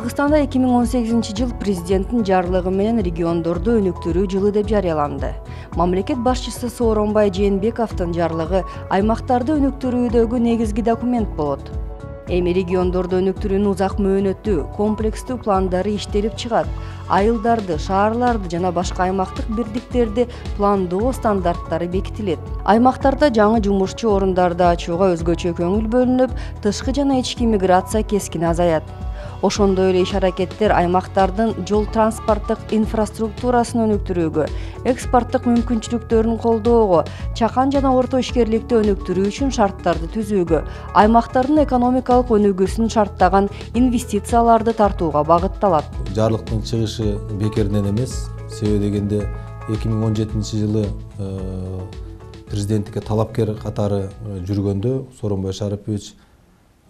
Кыргызстанда 2018 жыл президенттин жарлыгы менен региондорду өнүктүрүү жылы деп жарыяланды. Мамлекет башчысы Сооронбай Жээнбековдун жарлыгы аймактарды өнүктүрүүдөгү негизги документ болот. Эми региондорду өнүктүрүүнүн узак мөөнөттүү, комплекстүү пландары иштелип чыгат. Айылдарды, шаарларды жана башка аймактык бирдиктерди пландоо стандарттары бекитилет. Аймактарда жаңы жумушчу орундарды ачууга өзгөчө көңүл бөлүнүп, тышкы жана ички миграция кескин азаят. Ошондой эле иш-аракеттер аймактардын жол транспорттук инфраструктурасын өнүктүрүүгө, экспорттук мүмкүнчүлүктөрүн колдоого, чакан жана орто ишкерликти өнүктүрүү үчүн шарттарды түзүүгө, аймактардын экономикалык өнүгүүсүн шарттаган инвестицияларды тартууга багытталат. Жарлыктын чыгышы бекерден эмес. Себеби дегенде 2017 жылы президенттикке талапкер катары жүргөндө Сооронбай Шарипович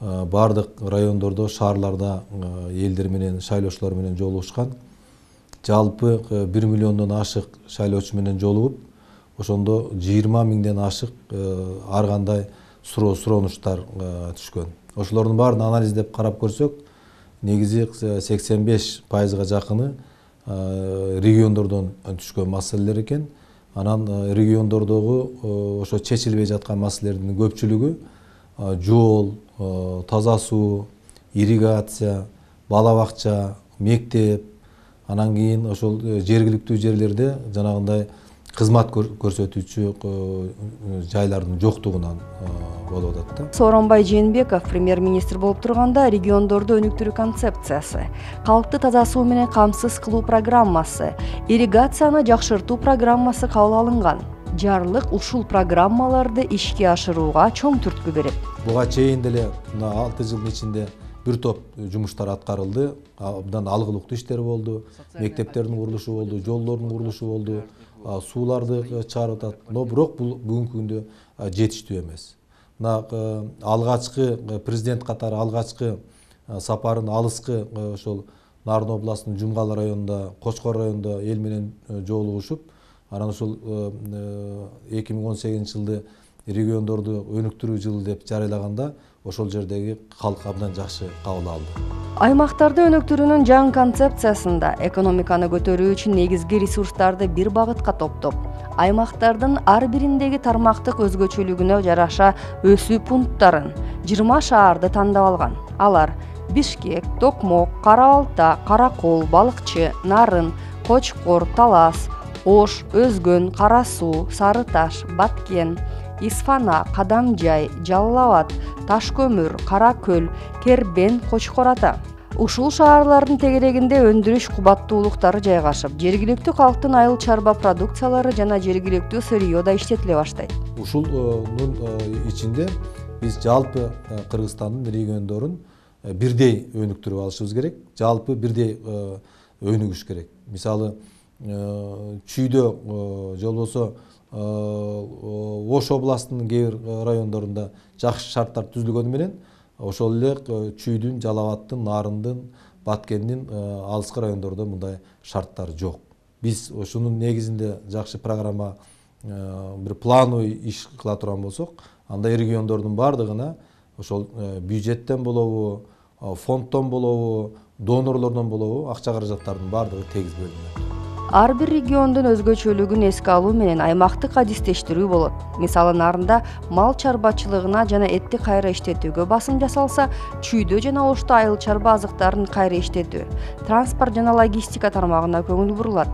бардык райондордо, шаарларда элдер менен, шайлоочулар менен жолугушкан. Жалпы 1 миллиондон ашык шайлоочу менен жолугуп, ошондо 20 миңден ашык ар кандай суронуштар түшкөн. Ошолордун баарын анализдеп карап көрсөк, негизи 85%га жакыны региондордон түшкөн маселелер экен. Анан региондордогу ошо чечилбей жаткан маселелердин көпчүлүгү жол, таза суу, ирригация, бала бакча, мектеп, анан кийин ошол жергиликтүү жерлерде жанагындай кызмат көрсөтүүчү жайлардын жоктугунан болуп атат да. Сооронбай Жээнбеков премьер-министр болуп турганда региондорду өнүктүрүү концепциясы, калкты таза суу менен камсыз кылуу программасы, ирригацияны жакшыртуу программасы кабыл алынган. Жарлык ушул программаларды ишке ашырууга чоң түрткү берет. Буга чейин деле 6 жылдын ичинде бир топ жумуштар аткарылды. Абдан алгылыктуу иштер болду. Мектептердин курулушу болду, жолдордун курулушу болду, сууларды чыгарып атат. Но бирок бул бүгүнкү күндө жетиштүү эмес. Алгачкы президент катары алгачкы сапарын алыскы ошол Нарын областынын Жумгал районунда, Кочкор районунда эл менен жолугушуп, анан ошол 2018 жылды региондорду өнүктүрүү жылы деп жарыялаганда ошол жердеги калк абдан жакшы кабыл алды. Аймактарды өнүктүрүүнүн жаңы концепциясында экономиканы көтөрүү үчүн негизги ресурстарды бир багытка топтоп, аймактардын ар бириндеги тармактык өзгөчөлүгүнө жараша өсүү пункттарын 20 шаарды тандап алган. Алар Бишкек, Токмок, Кара Балта, Каракол, Балыкчы, Нарын, Кочкор, Талас, Ош, Өзгөн, Кара Суу, Сары Таш, Баткен, Исфана, Кадамжай, Жалал Абад, Таш Көмүр, Кара Көл, Кербен, Кочкор Ата. Ушул шаарлардын тегерегинде өндүрүш кубаттуулуктары жайгашып, жергиликтүү калктын айыл чарба продукциялары жана жергиликтүү сырьё да иштетиле баштайт. Ушулдун ичинде биз жалпы Кыргызстандын региондорун бирдей өнүктүрүп алышыбыз керек, жалпы бирдей өнүгүш керек. Мисалы, Чүйдө же болбосо Ош областынын кээ бир райондорунда жакшы шарттар түзүлгөнү менен, ошол эле Чүйдүн, Жалал Абадтын, Нарындын, Баткендин алыскы райондордо мындай шарттар жок. Биз ошонун негизинде жакшы программа, бир плановый иш кыла турган болсок, анда региондордун бардыгына ошол бюджеттен болобу, фонддон болобу, донорлордон болобу акча каражаттардын бардыгы тегиз бөлүнөт. Ар бир региондун өзгөчөлүгүн эске алуу менен аймактык адистештирүү болот. Мисалы, Нарында мал чарбачылыгына жана этти кайра иштетүүгө басым жасалса, Чүйдө жана Ошто айыл чарба азыктарын кайра иштетүү, транспорт жана логистика тармагына көңүл бурулат.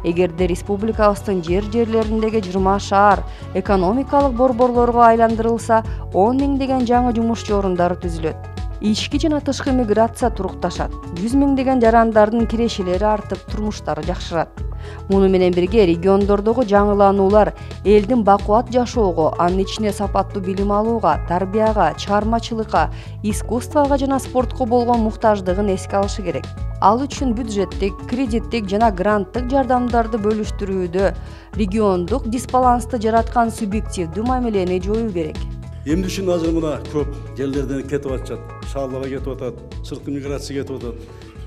Эгерде республикабыздын жерлериндеги 20 шаар экономикалык борборлорго айландырылса, 10 миңдеген жаңы жумушчу орундары түзүлөт. Ички жана тышкы миграция турукташат. 100 миңдеген жарандардын кирешелери артып, турмуштары жакшырат. Муну менен бирге региондордогу жаңылануулар элдин бакубат жашоого, анын ичине сапаттуу билим алууга, тарбияга, чыгармачылыкка, искусствого жана спортко болгон муктаждыгын эске алышы керек. Ал үчүн бюджеттик, кредиттик жана гранттык жардамдарды бөлүштүрүүдө региондук дисбалансты жараткан субъективдүү мамилени жоюу керек. Эмне үчүн азыр мына көп жерлерден кетип атышат, шаарларга кетип атат, сырткы миграция кетип атат.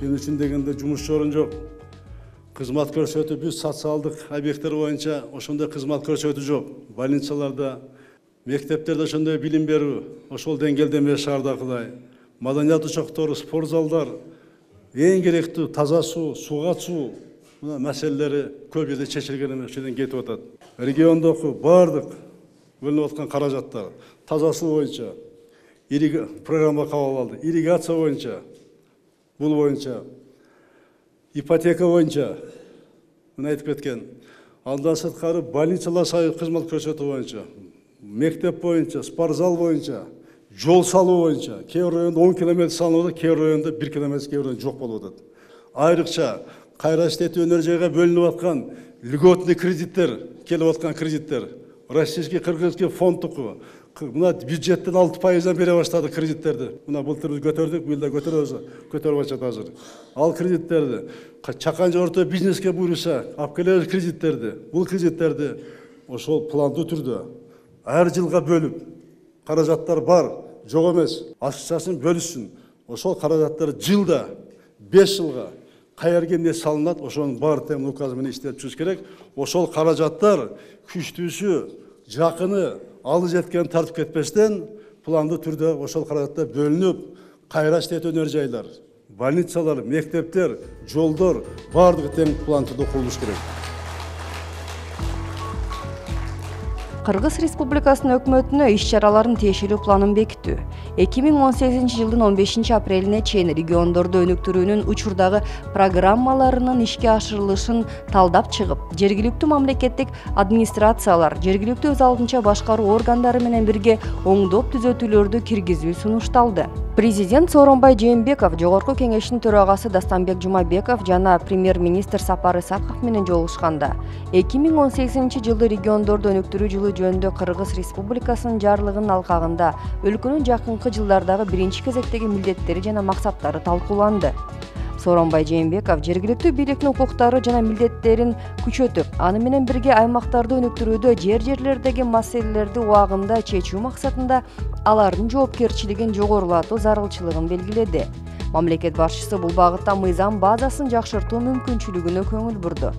Эмне үчүн дегенде жумушчу орун жок. Кызмат көрсөтүү бүт социалдык объекттер боюнча ошондой кызмат көрсөтүү жок. Больницаларда, мектептерде ошондой билим берүү, ошол деңгээлде эмес шаардагыдай. Маданият ошоктору, спорт залдар, Ең керекті таза су, суға су мына мәселелері көп жерде шешілген емес, жерден кетіп жатады. Региондағы бардық бөлініп жатқан қаражаттар таза су бойынша программа қабыл алды. Ирригация бойынша, бұл бойынша, ипотека бойынша, мына айтып кеткен. Алдан сыртқары больницалар сай қызмет көрсету бойынша, мектеп бойынша, спортзал бойынша, жол салу бойынша, кейбір районда 10 километр салынуда, кейбір районда 1 километр, кейбір районда жоқ болып жатады. Айрықша қайраштеті өнержайға бөлініп жатқан льготный кредиттер, келіп жатқан кредиттер, российский, қырғызский фондтық, мына бюджеттен 6%-дан бере баштады кредиттерді. Мына былтыр біз көтердік, биыл да көтеріп жатады азыр. Ал кредиттерді, чақан орта бизнеске бұйырса, алып келер кредиттерді, бұл кредиттерді ошол планды түрде әр жылға бөліп, қаражаттар бар, жоқ емес, ашықшасын бөліссін. Ошол қаражаттар жылда 5 жылға қайерге не салынады, ошоның бар темін указымен иштеп жүрүш керек. Ошол қаражаттар күштүүсү, жақыны алып жеткен тартып кетпестен планды түрде ошол қаражаттар бөлініп, кайра иштетүү өнөр-жайлар, больницалар, мектептер, жолдор бардыгы тең план түрде курулуш керек. Кыргыз Республикасынын өкмөтүнө иш-чараларын тиешелүү планын бекитүү. 2018 жылдын 15 апрелине чейин региондорду өнүктүрүүнүн учурдагы программаларынын ишке ашырылышын талдап чыгып, жергиликтүү мамлекеттик администрациялар, жергиликтүү өз алдынча башкаруу органдары менен бирге оңдоп түзөтүүлөрдү киргизүү сунушталды. Президент Сооронбай Жээнбеков, Жогорку кеңештин төрагасы Дастамбек Жумабеков жана премьер-министр Сапар Исаков менен жолугушканда 2018 жылды региондорду өнүктүрүү жылы жөнүндө Кыргыз Республикасынын жарлыгынын алкагында өлкөнүн жакынкы жылдардагы биринчи кезектеги милдеттери жана максаттары талкууланды. Сооронбай Жээнбеков жергиликтүү бийликтин укуктары жана милдеттерин күчөтүп, аны менен бирге аймактарды өнүктүрүүдө жерлердеги маселелерди убагында чечүү максатында алардын жоопкерчилигин жогорулатуу зарылчылыгын белгиледи. Мамлекет башчысы бул багытта мыйзам базасын жакшыртуу мүмкүнчүлүгүнө көңүл бурду.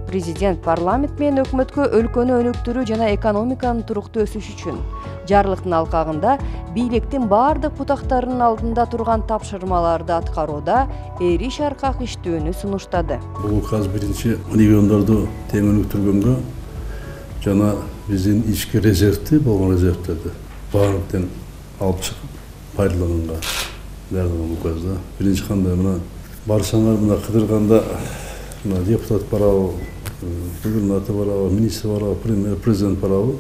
Президент парламент менен өкмөткө өлкөнү өнүктүрүү жана экономиканын туруктуу өсүшү үчүн жарлыктын алкагында бийликтин бардык бутактарынын алдында турган тапшырмаларды аткарууда эри шаркак иштөөнү сунуштады. Бул указ биринчи региондорду тең өнүктүргөнгө жана биздин ички резервти болгон резервтерди баарын тең алып чыгып пайдаланганга берилген указда. Биринчи кандай мына барсаңар мына кыдырганда депутат барабы, губернатор барабы, министр барабы, президент барабы,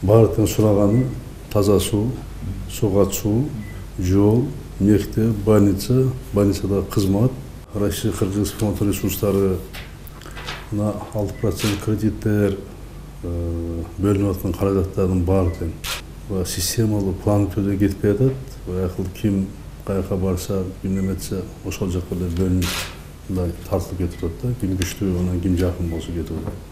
бардыгын сураганы таза суу, суга суу, жол, мектеп, больницада кызмат, Россия Кыргыз фонд ресурстары, 6% кредиттер, бөлүнүп аткан каражаттардын баардыгын системалуу план түрдө кетпей атат. Ким каяка барса, ким эметсе, ошол жака эле бөлүнүп тартылып кетип атат, ким күчтүү, анан ким жакын болсо кетип атат.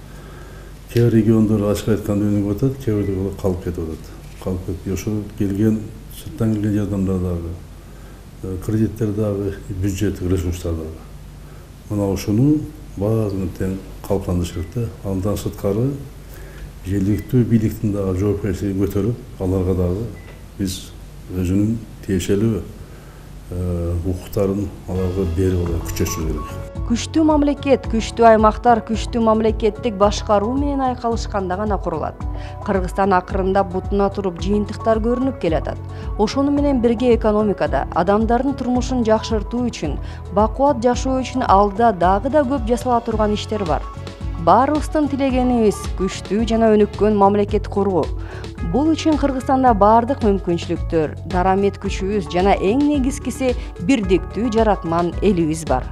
Кээ региондор ачык айтканда өнүгүп атат, кээ бирде калып кетип атат. Калып кетти. Ошо келген сырттан келген жардамдар дагы, кредиттер дагы, бюджеттик ресурстар дагы. Мына ошону баарын тең калыптандырыш керек да. Андан сырткары жергиликтүү бийликтин дагы жоопкерчилигин көтөрүп, аларга дагы биз өзүнүн тиешелүү укуктарын аларга берип күчөтүш керек. Күчтүү мамлекет, күчтүү аймактар күчтүү мамлекеттик башкаруу менен айкалышканда гана курулат. Кыргызстан акырында бутуна туруп жыйынтыктар көрүнүп келатат. Ошону менен бирге экономикада адамдардын турмушун жакшыртуу үчүн, бакубат жашоо үчүн алда дагы да көп жасала турган иштер бар. Баарыбыздын тилегенибиз күчтүү жана өнүккөн мамлекет куруу. Бул үчүн Кыргызстанда бардык мүмкүнчүлүктөр, дарамет күчүбүз жана эң негизгиси бирдиктүү жаратман элибиз бар.